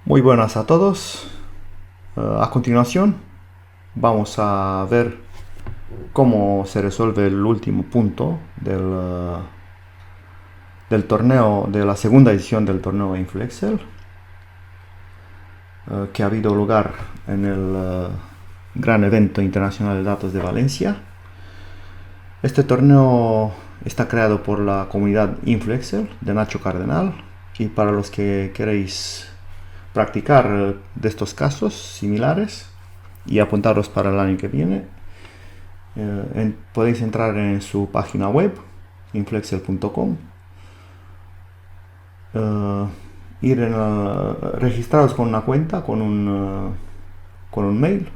Muy buenas a todos. A continuación vamos a ver cómo se resuelve el último punto del torneo, de la segunda edición del torneo InfluExcel, que ha habido lugar en el gran evento internacional de datos de Valencia. Este torneo está creado por la comunidad InfluExcel de Nacho Cardenal, y para los que queréis practicar de estos casos similares y apuntaros para el año que viene, podéis entrar en su página web influexcel.com, registraros con una cuenta, con un mail,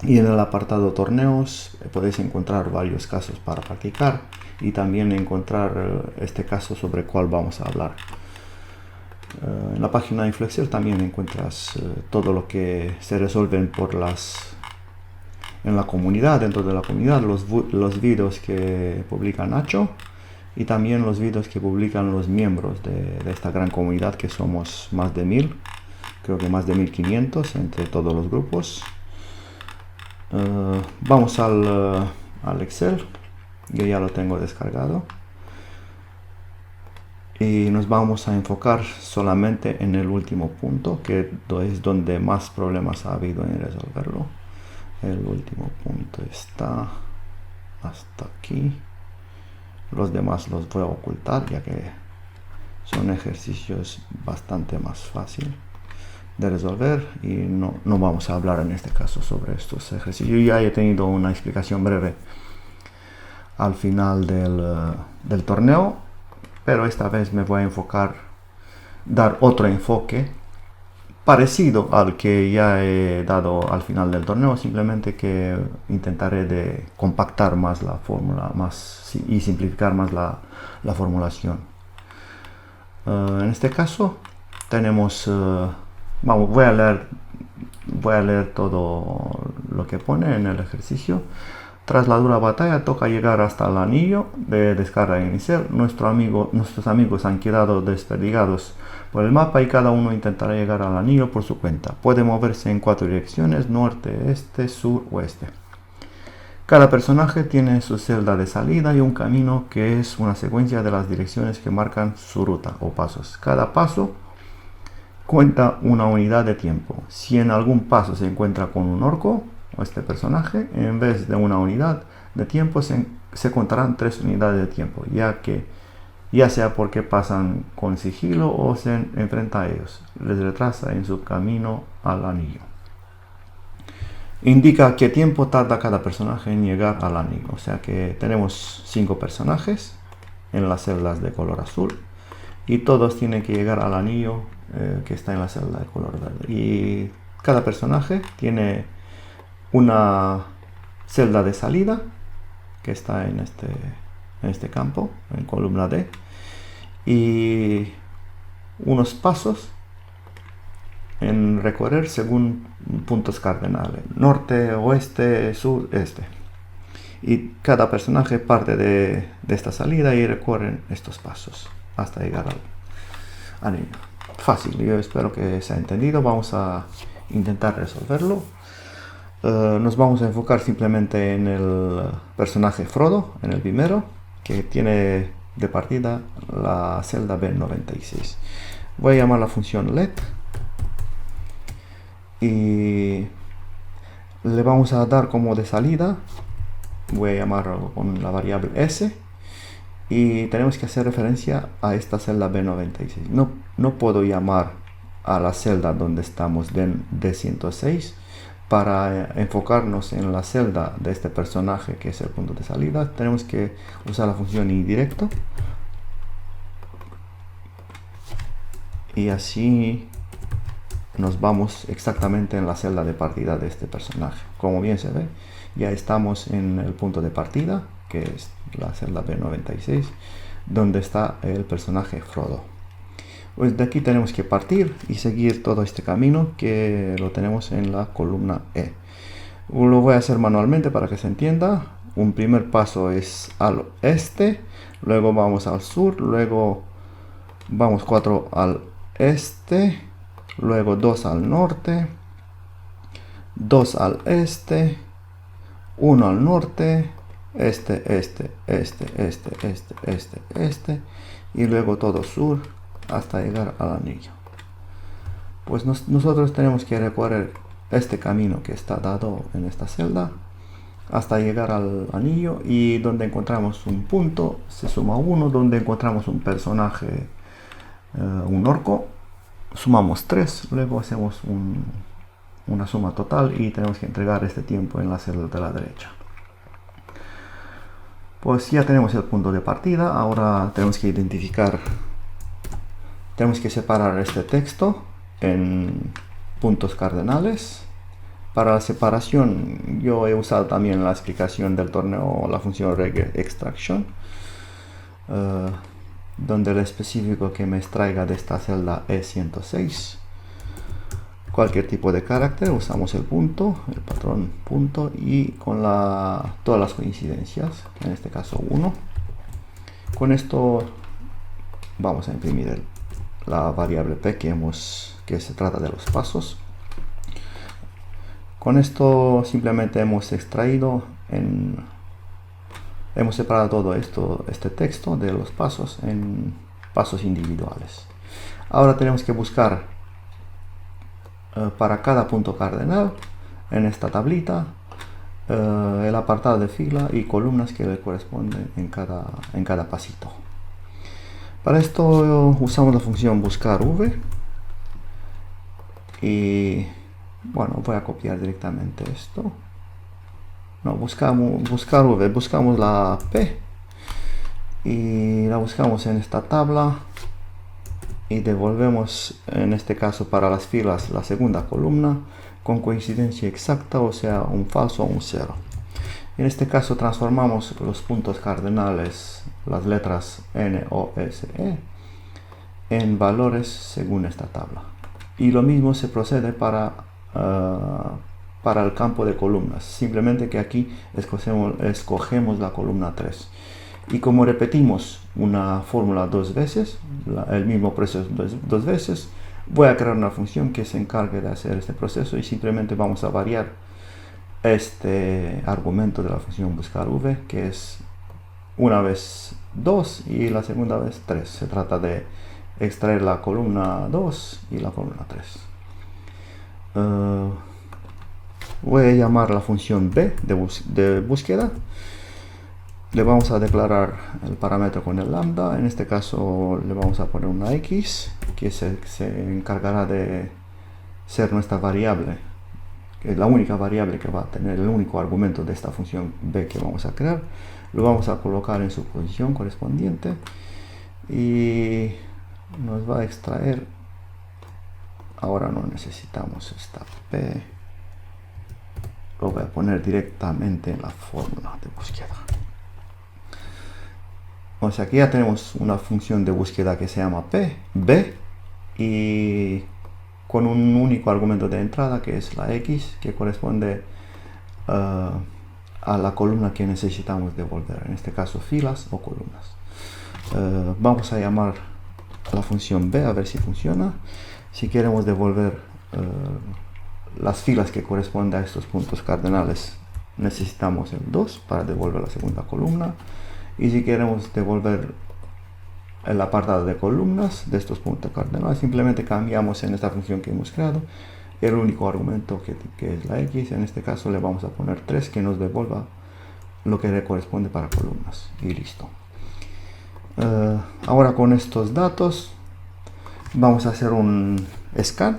y en el apartado torneos podéis encontrar varios casos para practicar y también encontrar este caso sobre el cual vamos a hablar. En la página de InfluExcel también encuentras todo lo que se resuelven en la comunidad, dentro de la comunidad, los vídeos que publica Nacho y también los vídeos que publican los miembros de esta gran comunidad, que somos más de 1000, creo que más de 1500 entre todos los grupos. Vamos al Excel, yo ya lo tengo descargado. Y nos vamos a enfocar solamente en el último punto, que es donde más problemas ha habido en resolverlo. El último punto está hasta aquí. Los demás los voy a ocultar, ya que son ejercicios bastante más fáciles de resolver y no vamos a hablar en este caso sobre estos ejercicios. Yo ya he tenido una explicación breve al final del torneo, pero esta vez me voy a dar otro enfoque parecido al que ya he dado al final del torneo, simplemente que intentaré de compactar más la fórmula y simplificar más la formulación. En este caso tenemos, voy a leer todo lo que pone en el ejercicio. Tras la dura batalla toca llegar hasta el anillo de descarga inicial. Nuestros amigos han quedado desperdigados por el mapa y cada uno intentará llegar al anillo por su cuenta. Puede moverse en 4 direcciones: norte, este, sur, oeste. Cada personaje tiene su celda de salida y un camino que es una secuencia de las direcciones que marcan su ruta o pasos. Cada paso cuenta una unidad de tiempo. Si en algún paso se encuentra con un orco o este personaje, en vez de una unidad de tiempo se contarán 3 unidades de tiempo, ya sea porque pasan con sigilo o se enfrenta a ellos. Les retrasa en su camino al anillo. Indica qué tiempo tarda cada personaje en llegar al anillo. O sea que tenemos 5 personajes en las celdas de color azul y todos tienen que llegar al anillo que está en la celda de color verde. Y cada personaje tiene una celda de salida que está en este campo, en columna D, y unos pasos en recorrer según puntos cardenales: norte, oeste, sur, este. Y cada personaje parte de esta salida y recorren estos pasos hasta llegar al anillo. Fácil, yo espero que se ha entendido. Vamos a intentar resolverlo. Nos vamos a enfocar simplemente en el personaje Frodo, en el primero, que tiene de partida la celda B96. Voy a llamar la función let y le vamos a dar como de salida, voy a llamarlo con la variable s, y tenemos que hacer referencia a esta celda B96. No puedo llamar a la celda donde estamos de D106 para enfocarnos en la celda de este personaje, que es el punto de salida. Tenemos que usar la función indirecto y así nos vamos exactamente en la celda de partida de este personaje. Como bien se ve, ya estamos en el punto de partida, que es la celda B96, donde está el personaje Frodo. Pues de aquí tenemos que partir y seguir todo este camino que lo tenemos en la columna E. Lo voy a hacer manualmente para que se entienda. Un primer paso es al este, luego vamos al sur, luego vamos 4 al este, luego 2 al norte, 2 al este, 1 al norte, este, y luego todo sur hasta llegar al anillo. Pues nosotros tenemos que recorrer este camino que está dado en esta celda hasta llegar al anillo, y donde encontramos un punto se suma 1, donde encontramos un personaje, un orco, sumamos 3, luego hacemos una suma total y tenemos que entregar este tiempo en la celda de la derecha. Pues ya tenemos el punto de partida. Ahora tenemos que separar este texto en puntos cardenales. Para la separación yo he usado también en la explicación del torneo la función regExtraction, donde el específico que me extraiga de esta celda es 106. Cualquier tipo de carácter, usamos el punto, el patrón punto, y con todas las coincidencias, en este caso 1. Con esto vamos a imprimir la variable p que se trata de los pasos. Con esto simplemente hemos separado todo este texto de los pasos en pasos individuales. Ahora tenemos que buscar para cada punto cardenal en esta tablita el apartado de fila y columnas que le corresponden en cada pasito. Para esto usamos la función buscar v, y bueno, voy a copiar directamente esto. No, buscar v, buscamos la p y la buscamos en esta tabla y devolvemos, en este caso para las filas, la segunda columna con coincidencia exacta, o sea, un falso o un 0. En este caso transformamos los puntos cardenales, las letras N, O, S, E, en valores según esta tabla. Y lo mismo se procede para el campo de columnas, simplemente que aquí escogemos la columna 3. Y como repetimos una fórmula dos veces, el mismo proceso dos veces, voy a crear una función que se encargue de hacer este proceso, y simplemente vamos a variar este argumento de la función buscar v, que es una vez 2 y la segunda vez 3. Se trata de extraer la columna 2 y la columna 3. Voy a llamar la función b de búsqueda. Le vamos a declarar el parámetro con el lambda. En este caso le vamos a poner una x que se encargará de ser nuestra variable, que es la única variable que va a tener el único argumento de esta función b que vamos a crear. Lo vamos a colocar en su posición correspondiente y nos va a extraer. Ahora no necesitamos esta p, lo voy a poner directamente en la fórmula de búsqueda. O sea que ya tenemos una función de búsqueda que se llama b, y con un único argumento de entrada que es la x, que corresponde a la columna que necesitamos devolver, en este caso filas o columnas. Vamos a llamar la función b a ver si funciona. Si queremos devolver las filas que corresponden a estos puntos cardenales, necesitamos el 2 para devolver la segunda columna. Y si queremos devolver el apartado de columnas de estos puntos cardenales, simplemente cambiamos en esta función que hemos creado el único argumento que es la x. En este caso le vamos a poner 3, que nos devuelva lo que le corresponde para columnas, y listo. Ahora con estos datos vamos a hacer un scan.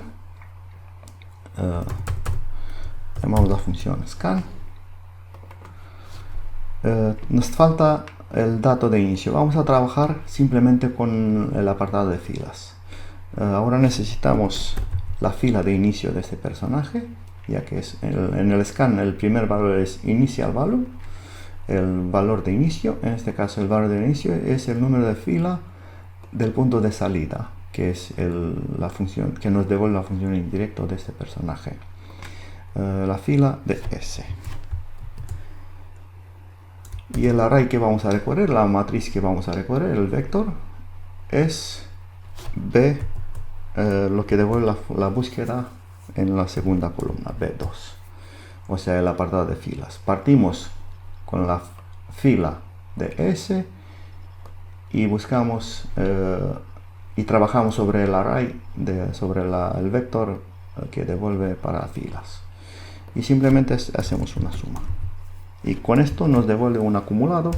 Llamamos la función scan. Nos falta el dato de inicio. Vamos a trabajar simplemente con el apartado de filas. Ahora necesitamos la fila de inicio de este personaje, ya que es en el scan el primer valor es initial value, el valor de inicio. En este caso el valor de inicio es el número de fila del punto de salida, que es la función que nos devuelve la función indirecta de este personaje, la fila de S. Y el array que vamos a recorrer, la matriz que vamos a recorrer, el vector, es b lo que devuelve la búsqueda en la segunda columna, B2, o sea, el apartado de filas. Partimos con la fila de S y buscamos y trabajamos sobre el array, sobre el vector que devuelve para filas. Y simplemente hacemos una suma. Y con esto nos devuelve un acumulado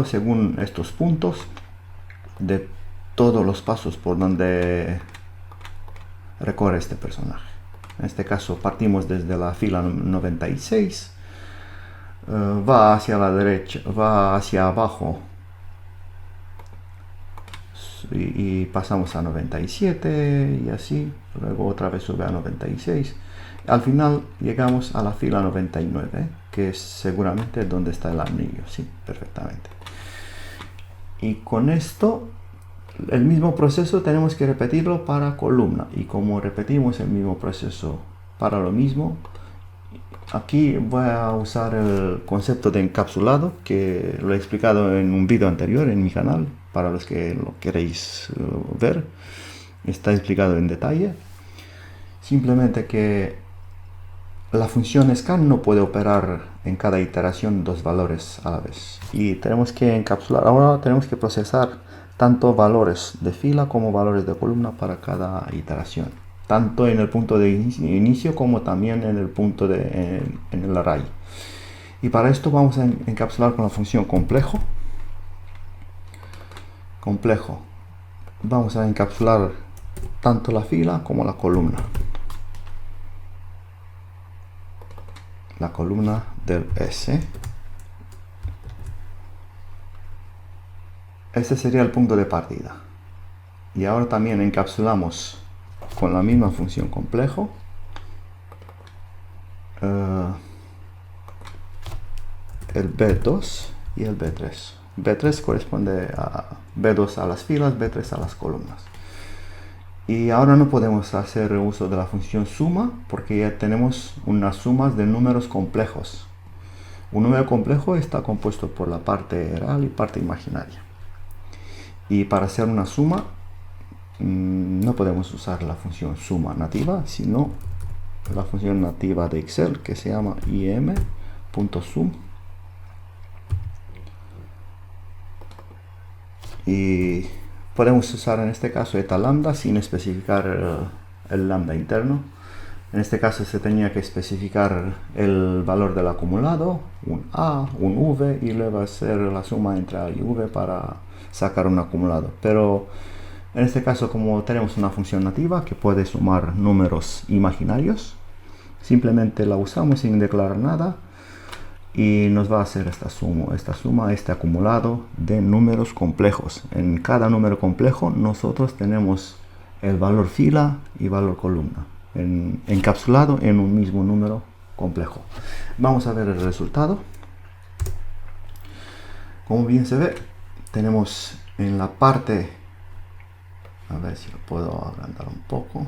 según estos puntos de todos los pasos por donde recorre este personaje. En este caso partimos desde la fila 96, va hacia la derecha, va hacia abajo y pasamos a 97 y así, luego otra vez sube a 96. Al final llegamos a la fila 99, que es seguramente donde está el anillo, sí, perfectamente. Y con esto, el mismo proceso tenemos que repetirlo para columna. Y como repetimos el mismo proceso para lo mismo, aquí voy a usar el concepto de encapsulado, que lo he explicado en un vídeo anterior en mi canal, para los que lo queréis ver. Está explicado en detalle. Simplemente que la función scan no puede operar en cada iteración dos valores a la vez. Y tenemos que encapsular. Ahora tenemos que procesar tanto valores de fila como valores de columna para cada iteración. Tanto en el punto de inicio como también en el punto en el array. Y para esto vamos a encapsular con la función complejo. Vamos a encapsular tanto la fila como la columna. La columna del S. Este sería el punto de partida. Y ahora también encapsulamos con la misma función complejo el B2 y el B3. B3 corresponde a B2 a las filas, B3 a las columnas. Y ahora no podemos hacer uso de la función suma porque ya tenemos unas sumas de números complejos. Un número complejo está compuesto por la parte real y parte imaginaria. Y para hacer una suma no podemos usar la función suma nativa, sino la función nativa de Excel que se llama im.sum. Y podemos usar en este caso eta lambda sin especificar el lambda interno. En este caso se tenía que especificar el valor del acumulado, un A, un V, y luego hacer la suma entre A y V para sacar un acumulado. Pero en este caso, como tenemos una función nativa que puede sumar números imaginarios, simplemente la usamos sin declarar nada y nos va a hacer esta suma, este acumulado de números complejos. En cada número complejo nosotros tenemos el valor fila y valor columna encapsulado en un mismo número complejo. Vamos a ver el resultado. Como bien se ve, tenemos en la parte, a ver si lo puedo agrandar un poco.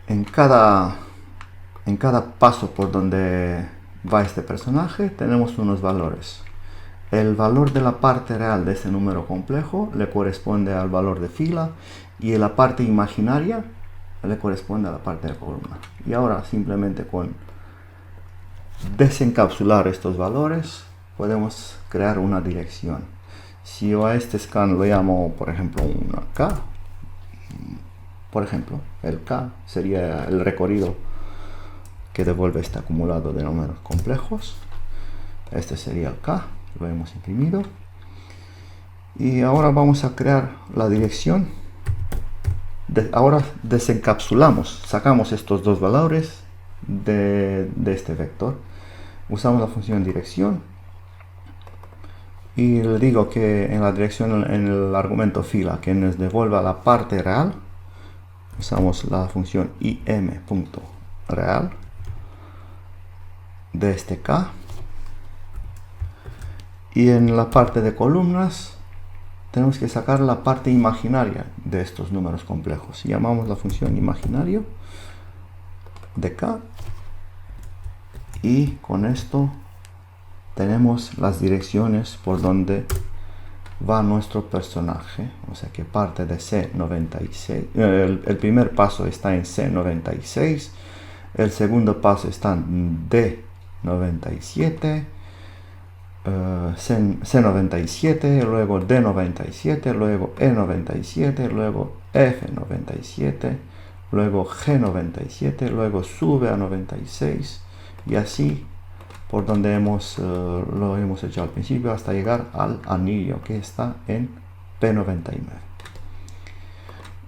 En cada paso por donde va este personaje tenemos unos valores. El valor de la parte real de ese número complejo le corresponde al valor de fila y la parte imaginaria le corresponde a la parte de columna. Y ahora simplemente con desencapsular estos valores podemos crear una dirección. Si yo a este scan lo llamo, por ejemplo, una K, por ejemplo, el K sería el recorrido que devuelve este acumulado de números complejos. Este sería el K, lo hemos imprimido. Y ahora vamos a crear la dirección. Ahora desencapsulamos, sacamos estos dos valores de este vector. Usamos la función dirección. Y le digo que en la dirección, en el argumento fila, que nos devuelva la parte real, usamos la función im.real de este K. Y en la parte de columnas tenemos que sacar la parte imaginaria de estos números complejos. Llamamos la función imaginario de K. Y con esto tenemos las direcciones por donde va nuestro personaje, o sea que parte de C96. El primer paso está en C96, el segundo paso está en D97, C97, luego D97, luego E97, luego F97, luego G97, luego sube a 96 y así por donde lo hemos hecho al principio hasta llegar al anillo que está en P99.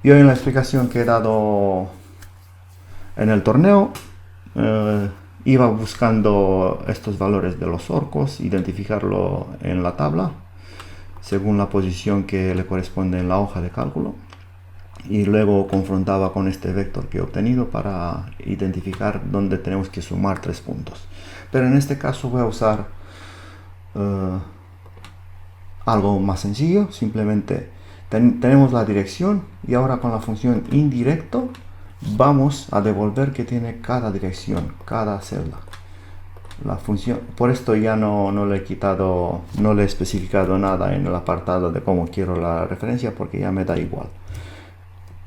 Y hoy en la explicación que he dado en el torneo iba buscando estos valores de los orcos, identificarlo en la tabla según la posición que le corresponde en la hoja de cálculo, y luego confrontaba con este vector que he obtenido para identificar dónde tenemos que sumar 3 puntos. Pero en este caso voy a usar algo más sencillo. Simplemente tenemos la dirección y ahora con la función indirecto vamos a devolver que tiene cada dirección, cada celda. La función, por esto ya no le he quitado, no le he especificado nada en el apartado de cómo quiero la referencia, porque ya me da igual,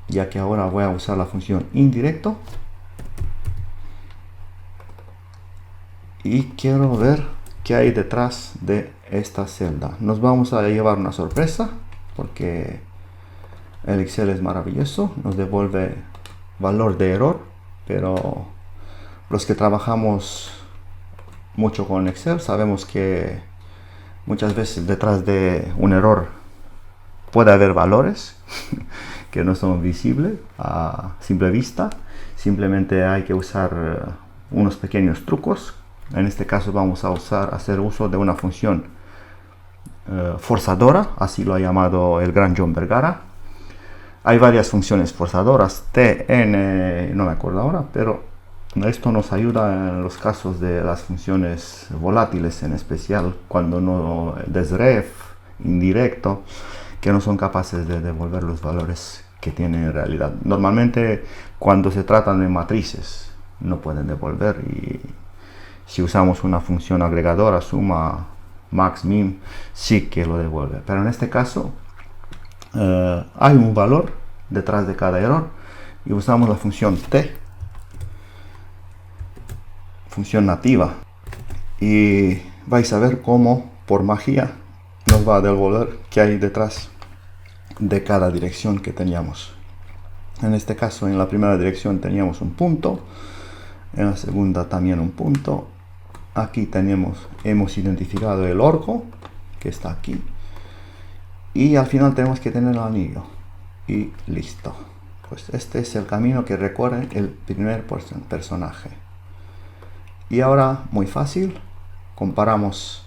ya que ahora voy a usar la función indirecto y quiero ver qué hay detrás de esta celda. Nos vamos a llevar una sorpresa porque el Excel es maravilloso, nos devuelve valor de error, pero los que trabajamos mucho con Excel sabemos que muchas veces detrás de un error puede haber valores que no son visibles a simple vista. Simplemente hay que usar unos pequeños trucos. En este caso vamos a hacer uso de una función forzadora, así lo ha llamado el gran John Vergara. Hay varias funciones forzadoras, TN, no me acuerdo ahora, pero esto nos ayuda en los casos de las funciones volátiles, en especial cuando no desref, indirecto, que no son capaces de devolver los valores que tienen en realidad. Normalmente cuando se tratan de matrices no pueden devolver, y si usamos una función agregadora, suma, max, min, sí que lo devuelve. Pero en este caso hay un valor detrás de cada error y usamos la función T, función nativa, y vais a ver cómo por magia nos va a devolver qué hay detrás de cada dirección que teníamos. En este caso, en la primera dirección teníamos un punto, en la segunda también un punto. Aquí hemos identificado el orco que está aquí, y al final tenemos que tener el anillo y listo. Pues este es el camino que recorre el primer personaje. Y ahora, muy fácil, comparamos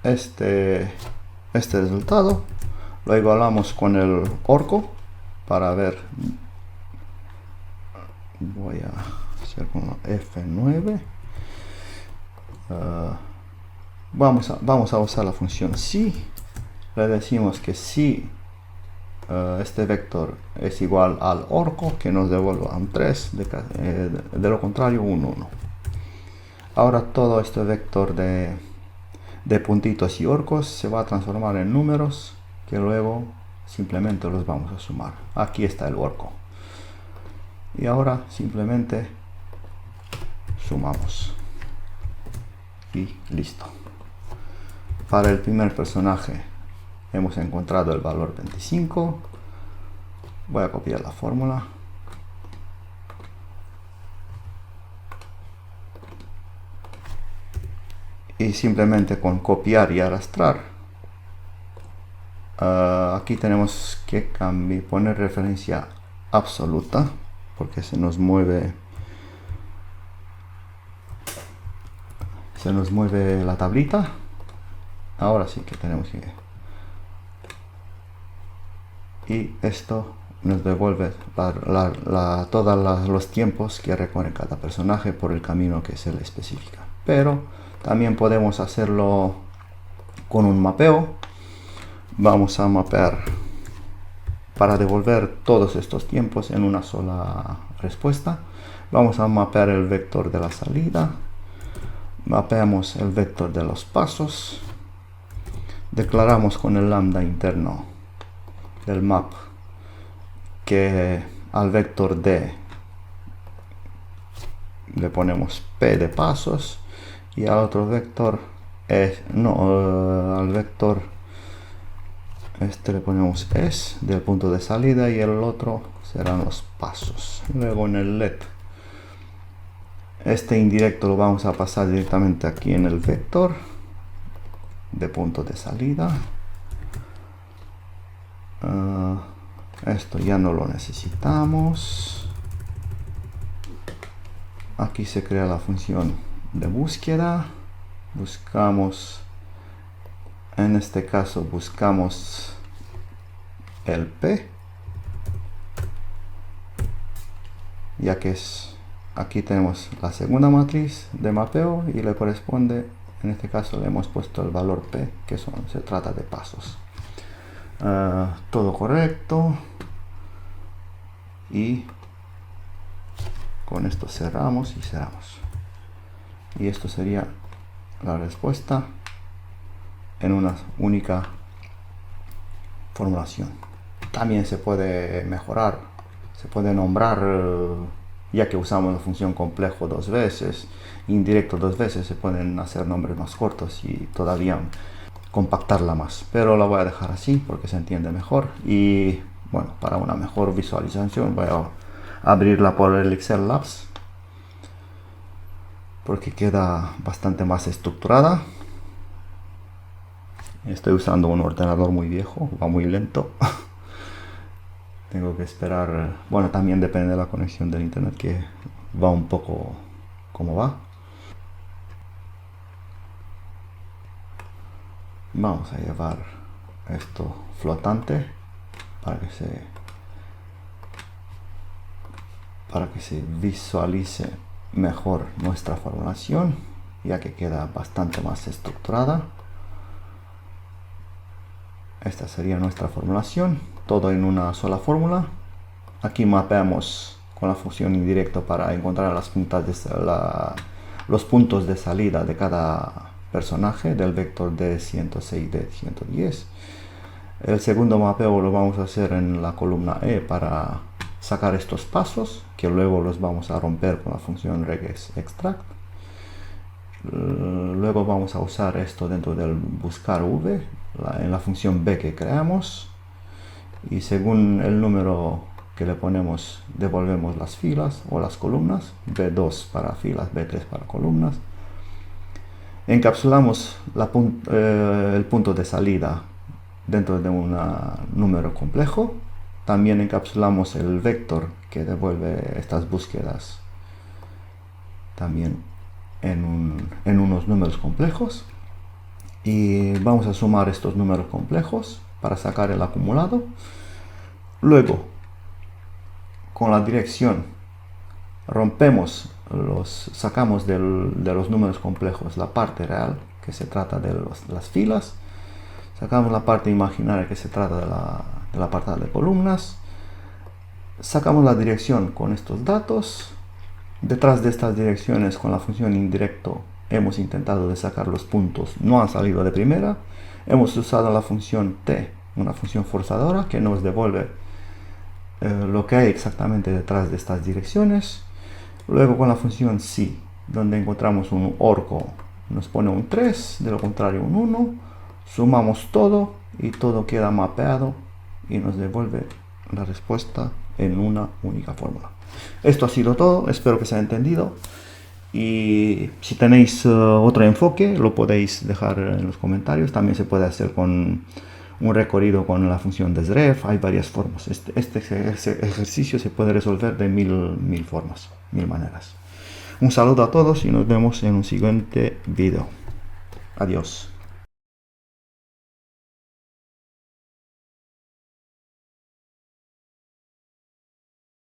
este resultado, lo igualamos con el orco para ver. Voy a hacer con F9. Vamos a usar la función si. Le decimos que si este vector es igual al orco, que nos devuelva un 3, de lo contrario un 1. Ahora todo este vector de puntitos y orcos se va a transformar en números que luego simplemente los vamos a sumar. Aquí está el orco. Y ahora simplemente sumamos. Y listo. Para el primer personaje hemos encontrado el valor 25. Voy a copiar la fórmula. Y simplemente con copiar y arrastrar, aquí tenemos que poner referencia absoluta, porque se nos mueve la tablita. Ahora sí que tenemos que, y esto nos devuelve todos los tiempos que recorre cada personaje por el camino que se le especifica. Pero también podemos hacerlo con un mapeo. Vamos a mapear para devolver todos estos tiempos en una sola respuesta. Vamos a mapear el vector de la salida. Mapeamos el vector de los pasos. Declaramos con el lambda interno del map que al vector D le ponemos P de pasos y al otro vector al vector este le ponemos S del punto de salida y el otro serán los pasos. Luego en el LED este indirecto lo vamos a pasar directamente aquí en el vector de punto de salida. Esto ya no lo necesitamos. Aquí se crea la función de búsqueda. Buscamos, en este caso buscamos el P, ya que aquí tenemos la segunda matriz de mapeo y le corresponde, en este caso le hemos puesto el valor P, que se trata de pasos. Todo correcto, y con esto cerramos y cerramos, y esto sería la respuesta en una única formulación. También se puede mejorar, se puede nombrar, ya que usamos la función complejo dos veces, indirecto dos veces, se pueden hacer nombres más cortos y todavía compactarla más, pero la voy a dejar así porque se entiende mejor. Y bueno, para una mejor visualización voy a abrirla por el Excel Labs porque queda bastante más estructurada. Estoy usando un ordenador muy viejo, va muy lento. Tengo que esperar, bueno, también depende de la conexión del internet, que va un poco como va. Vamos a llevar esto flotante para que se visualice mejor nuestra formulación, ya que queda bastante más estructurada. Esta sería nuestra formulación, todo en una sola fórmula. Aquí mapeamos con la función indirecto para encontrar los puntos de salida de cada personaje del vector de 106 de 110. El segundo mapeo lo vamos a hacer en la columna E para sacar estos pasos, que luego los vamos a romper con la función regextract. Luego vamos a usar esto dentro del buscar v en la función b que creamos, y según el número que le ponemos devolvemos las filas o las columnas, b2 para filas, b3 para columnas. Encapsulamos el punto de salida dentro de un número complejo. También encapsulamos el vector que devuelve estas búsquedas también en unos números complejos, y vamos a sumar estos números complejos para sacar el acumulado. Luego, con la dirección sacamos de los números complejos la parte real, que se trata de las filas. Sacamos la parte imaginaria, que se trata del apartado de columnas. Sacamos la dirección con estos datos. Detrás de estas direcciones, con la función indirecto, hemos intentado de sacar los puntos, no han salido de primera. Hemos usado la función t, una función forzadora que nos devuelve lo que hay exactamente detrás de estas direcciones. Luego con la función si, donde encontramos un orco, nos pone un 3, de lo contrario un 1. Sumamos todo y todo queda mapeado y nos devuelve la respuesta en una única fórmula. Esto ha sido todo, espero que se haya entendido, y si tenéis otro enfoque lo podéis dejar en los comentarios. También se puede hacer con un recorrido con la función desref, hay varias formas. Este ejercicio se puede resolver de mil formas, mil maneras. Un saludo a todos y nos vemos en un siguiente video. Adiós.